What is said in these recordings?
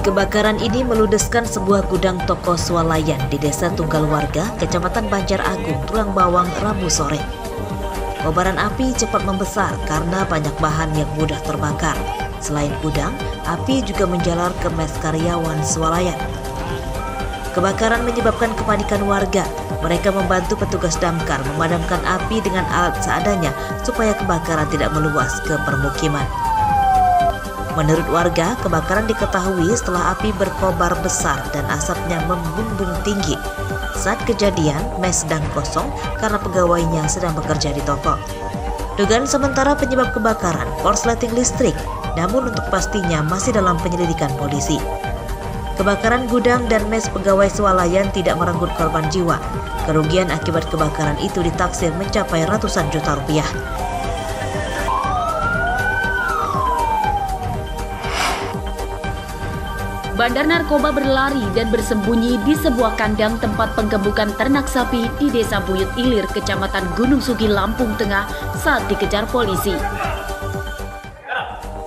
Kebakaran ini meludeskan sebuah gudang toko swalayan di Desa Tunggal Warga, Kecamatan Banjar Agung, Tulang Bawang, Rabu sore. Kobaran api cepat membesar karena banyak bahan yang mudah terbakar. Selain gudang, api juga menjalar ke mes karyawan swalayan. Kebakaran menyebabkan kepanikan warga. Mereka membantu petugas damkar memadamkan api dengan alat seadanya supaya kebakaran tidak meluas ke permukiman. Menurut warga, kebakaran diketahui setelah api berkobar besar dan asapnya membumbung tinggi. Saat kejadian, mes sedang kosong karena pegawainya sedang bekerja di toko. Dugaan sementara penyebab kebakaran korsleting listrik, namun untuk pastinya masih dalam penyelidikan polisi. Kebakaran gudang dan mes pegawai swalayan tidak merenggut korban jiwa. Kerugian akibat kebakaran itu ditaksir mencapai ratusan juta rupiah. Bandar narkoba berlari dan bersembunyi di sebuah kandang tempat penggemukan ternak sapi di Desa Buyut Ilir, Kecamatan Gunung Sugi, Lampung Tengah saat dikejar polisi.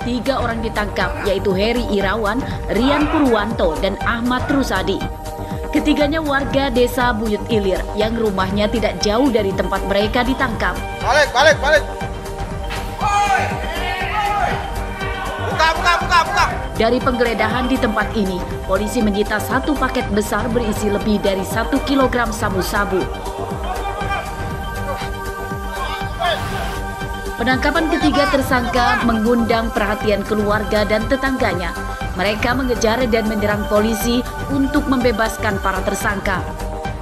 3 orang ditangkap, yaitu Heri Irawan, Rian Purwanto, dan Ahmad Rusadi. Ketiganya warga Desa Buyut Ilir yang rumahnya tidak jauh dari tempat mereka ditangkap. Balik. Buka. Dari penggeledahan di tempat ini, polisi menyita 1 paket besar berisi lebih dari 1 kilogram sabu-sabu. Penangkapan ketiga tersangka mengundang perhatian keluarga dan tetangganya. Mereka mengejar dan menyerang polisi untuk membebaskan para tersangka.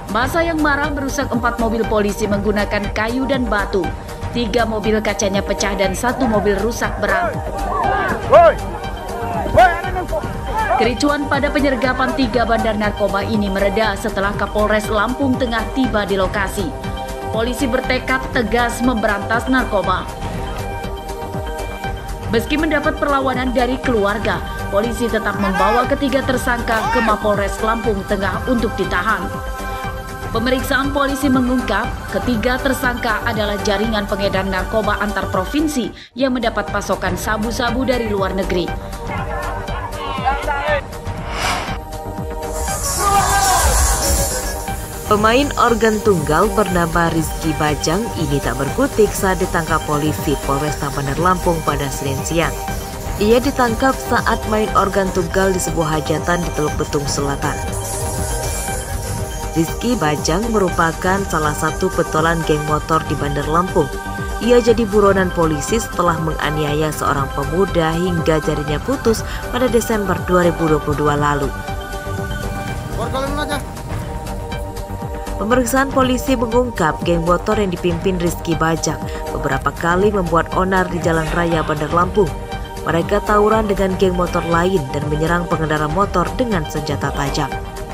Massa yang marah merusak 4 mobil polisi menggunakan kayu dan batu. 3 mobil kacanya pecah dan 1 mobil rusak berat. Kericuan pada penyergapan 3 bandar narkoba ini mereda setelah Kapolres Lampung Tengah tiba di lokasi. Polisi bertekad tegas memberantas narkoba. Meski mendapat perlawanan dari keluarga, polisi tetap membawa ketiga tersangka ke Mapolres Lampung Tengah untuk ditahan. Pemeriksaan polisi mengungkap ketiga tersangka adalah jaringan pengedar narkoba antar provinsi yang mendapat pasokan sabu-sabu dari luar negeri. Pemain organ tunggal bernama Rizky Bajang ini tak berkutik saat ditangkap polisi Polresta Bandar Lampung pada Senin siang. Ia ditangkap saat main organ tunggal di sebuah hajatan di Teluk Betung Selatan. Rizky Bajang merupakan salah satu petolan geng motor di Bandar Lampung. Ia jadi buronan polisi setelah menganiaya seorang pemuda hingga jarinya putus pada Desember 2022 lalu. Pemeriksaan polisi mengungkap geng motor yang dipimpin Rizky Bajang beberapa kali membuat onar di jalan raya Bandar Lampung. Mereka tawuran dengan geng motor lain dan menyerang pengendara motor dengan senjata tajam.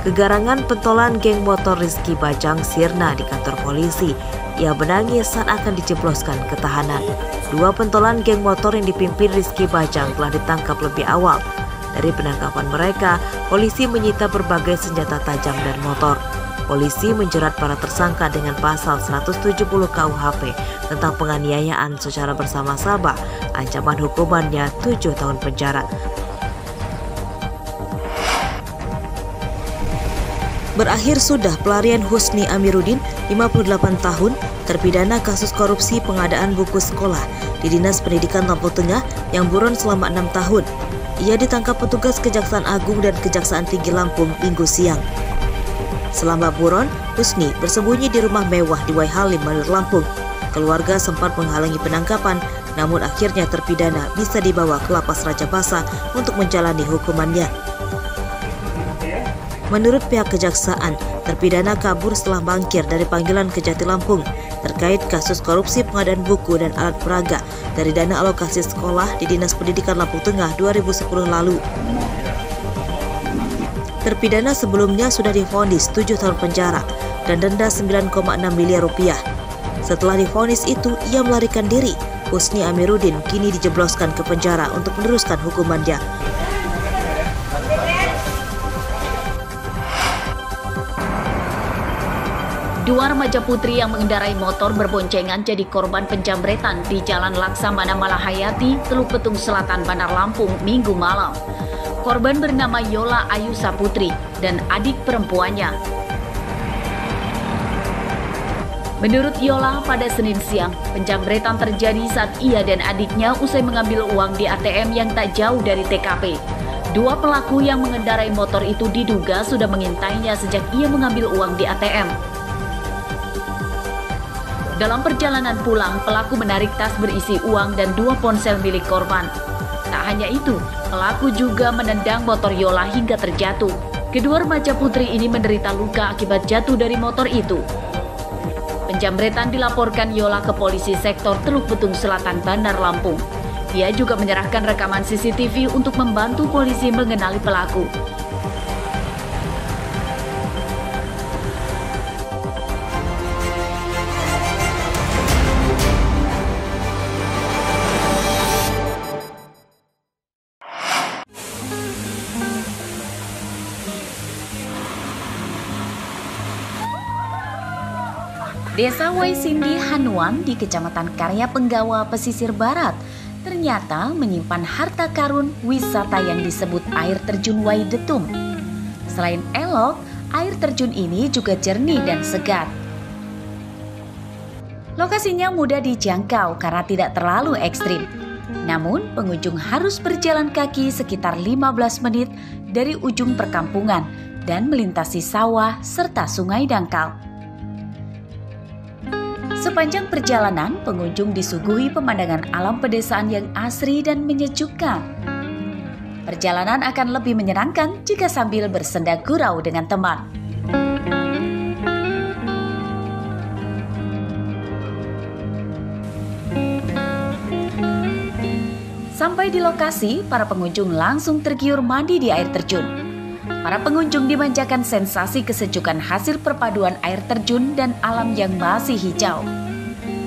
Kegarangan pentolan geng motor Rizky Bajang sirna di kantor polisi. Ia menangis saat akan dijebloskan ke tahanan. 2 pentolan geng motor yang dipimpin Rizky Bajang telah ditangkap lebih awal. Dari penangkapan mereka, polisi menyita berbagai senjata tajam dan motor. Polisi menjerat para tersangka dengan pasal 170 KUHP tentang penganiayaan secara bersama-sama. Ancaman hukumannya 7 tahun penjara. Berakhir sudah pelarian Husni Amiruddin, 58 tahun, terpidana kasus korupsi pengadaan buku sekolah di Dinas Pendidikan Lampung Tengah yang buron selama 6 tahun. Ia ditangkap petugas Kejaksaan Agung dan Kejaksaan Tinggi Lampung Minggu siang. Selama buron, Husni bersembunyi di rumah mewah di Waihalim, Bandar Lampung. Keluarga sempat menghalangi penangkapan, namun akhirnya terpidana bisa dibawa ke Lapas Raja Basa untuk menjalani hukumannya. Menurut pihak kejaksaan, terpidana kabur setelah mangkir dari panggilan Kejati Lampung terkait kasus korupsi pengadaan buku dan alat peraga dari dana alokasi sekolah di Dinas Pendidikan Lampung Tengah 2010 lalu. Terpidana sebelumnya sudah divonis 7 tahun penjara dan denda 9,6 miliar rupiah. Setelah divonis itu, ia melarikan diri. Husni Amiruddin kini dijebloskan ke penjara untuk meneruskan hukumannya. Dua remaja putri yang mengendarai motor berboncengan jadi korban penjamretan di Jalan Laksamana Malahayati, Teluk Betung Selatan, Bandar Lampung, Minggu malam. Korban bernama Yola Ayu Saputri dan adik perempuannya. Menurut Yola, pada Senin siang, penjamretan terjadi saat ia dan adiknya usai mengambil uang di ATM yang tak jauh dari TKP. Dua pelaku yang mengendarai motor itu diduga sudah mengintainya sejak ia mengambil uang di ATM. Dalam perjalanan pulang, pelaku menarik tas berisi uang dan 2 ponsel milik korban. Tak hanya itu, pelaku juga menendang motor Yola hingga terjatuh. Kedua remaja putri ini menderita luka akibat jatuh dari motor itu. Penjamretan dilaporkan Yola ke polisi sektor Teluk Betung Selatan, Bandar Lampung. Ia juga menyerahkan rekaman CCTV untuk membantu polisi mengenali pelaku. Desa Waisindi Hanuan di Kecamatan Karya Penggawa, Pesisir Barat ternyata menyimpan harta karun wisata yang disebut air terjun Waidetum. Selain elok, air terjun ini juga jernih dan segar. Lokasinya mudah dijangkau karena tidak terlalu ekstrim. Namun, pengunjung harus berjalan kaki sekitar 15 menit dari ujung perkampungan dan melintasi sawah serta sungai dangkal. Sepanjang perjalanan, pengunjung disuguhi pemandangan alam pedesaan yang asri dan menyejukkan. Perjalanan akan lebih menyenangkan jika sambil bersenda gurau dengan teman. Sampai di lokasi, para pengunjung langsung tergiur mandi di air terjun. Para pengunjung dimanjakan sensasi kesejukan hasil perpaduan air terjun dan alam yang masih hijau.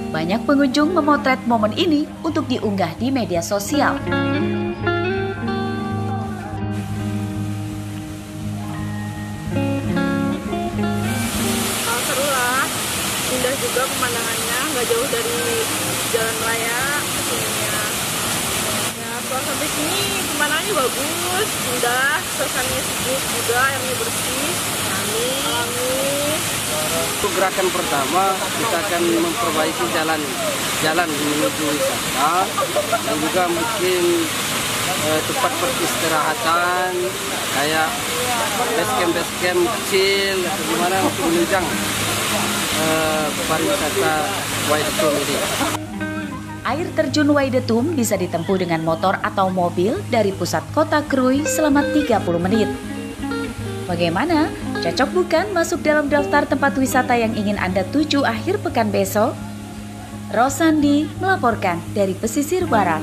Banyak pengunjung memotret momen ini untuk diunggah di media sosial. Seru lah, indah juga pemandangannya, nggak jauh dari jalan raya ke sininya. Kalau sampai sini pemandangannya bagus, indah, suasananya sejuk juga, airnya bersih, alami. Untuk gerakan pertama, kita akan memperbaiki jalan menuju wisata dan juga mungkin tempat peristirahatan kayak base camp kecil atau gimana untuk menunjang pariwisata Waidetum ini. Air terjun Waidetum bisa ditempuh dengan motor atau mobil dari pusat kota Krui selama 30 menit. Bagaimana? Cocok bukan masuk dalam daftar tempat wisata yang ingin Anda tuju akhir pekan besok? Rosandi melaporkan dari Pesisir Barat.